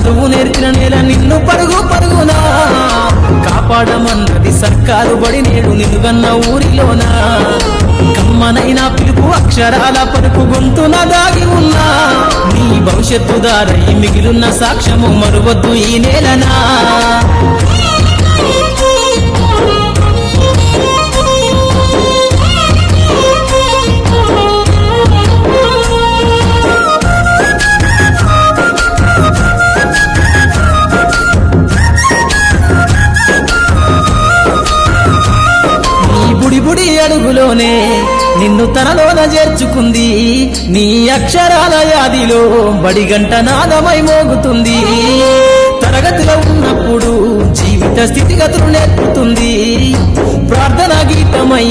చదువు నేర్చిన నేల నిన్ను పరుగు పరుగునా కాపాడమన్నది సర్కారు బడి నేడు నిలుగన్న ఊరిలోనా కమ్మనైనా పిలుపు అక్షరాల పలుకు గొంతున దాగి ఉన్నా నీ భవిష్యత్తు దారై మిగిలిన సాక్ష్యము మరువద్దు ఈ నేలనా బుడి అడుగులోనే నిన్ను తనలోన చేర్చుకుంది నీ అక్షరాల యాదిలో బడిగంట నాదమై మోగుతుంది తరగతిలో ఉన్నప్పుడు జీవిత స్థితిగతులు నేర్పుతుంది ప్రార్థనా గీతమై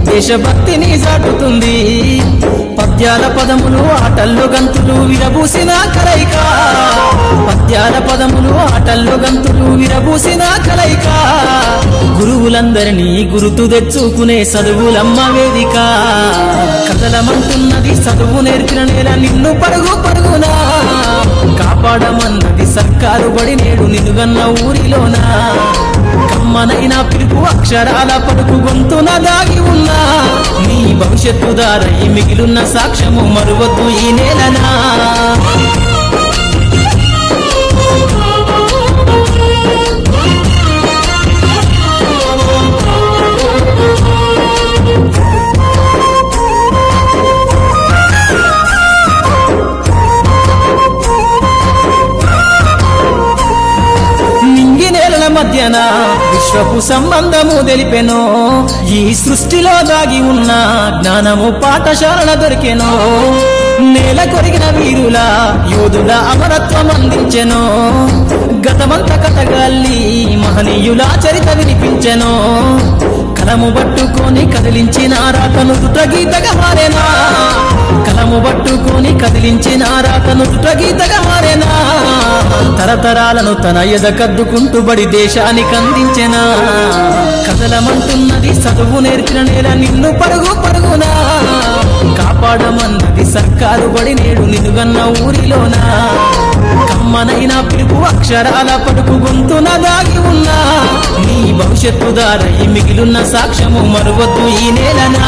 దేశభక్తిని చాటుతుంది పద్యాల పదములు ఆటల్లో గంతులు విరబూసిన కలయిక పద్యాల పదములు ఆటల్లో గంతులు విరబూసిన కలయిక గురువులందరినీ గుర్తు తెచ్చుకునే చదువులమ్మ వేదిక కదలమంటున్నది చదువు నేర్చిన నేల నిన్ను పరుగు పరుగునా కాపాడమన్నది సర్కారు బడి నేడు నిలుగన్న ఊరిలోనా కమ్మనైనా పిలుపు అక్షరాల పలుకు గొంతున దాగి ఉన్నా నీ భవిష్యత్తు దారై మిగిలిన సాక్ష్యము మరువద్దు ఈ నేలనా మధ్యన విశ్వపు సంబంధము తెలిపెనో ఈ సృష్టిలో దాగి ఉన్న జ్ఞానము పాఠశాలల దొరికెనో నేల కొరిగిన వీరుల యోధుల అమరత్వం అందించెనో గతమంత కథగాల్లి మహనీయుల చరిత వినిపించెనో కలము పట్టుకొని కదిలించిన రాతను గీతగా మారేనా కలము పట్టుకొని కదిలించిన రాతను గీతగా మారేనా తరతరాలను తన ఎదకద్దుకుంటూ బడి దేశానికి అందించెనా కదలమంటున్నది చదువు నేర్చిన నేల నిన్ను పరుగు పరుగునా కాపాడమన్నది సర్కారు బడి నేడు నిలుగన్న ఊరిలోనా కమ్మనైనా పిలుపు అక్షరాల పలుకు గొంతున దాగి ఉన్నా నీ భవిష్యత్తు దారై మిగిలిన సాక్ష్యము మరువద్దు ఈ నేలనా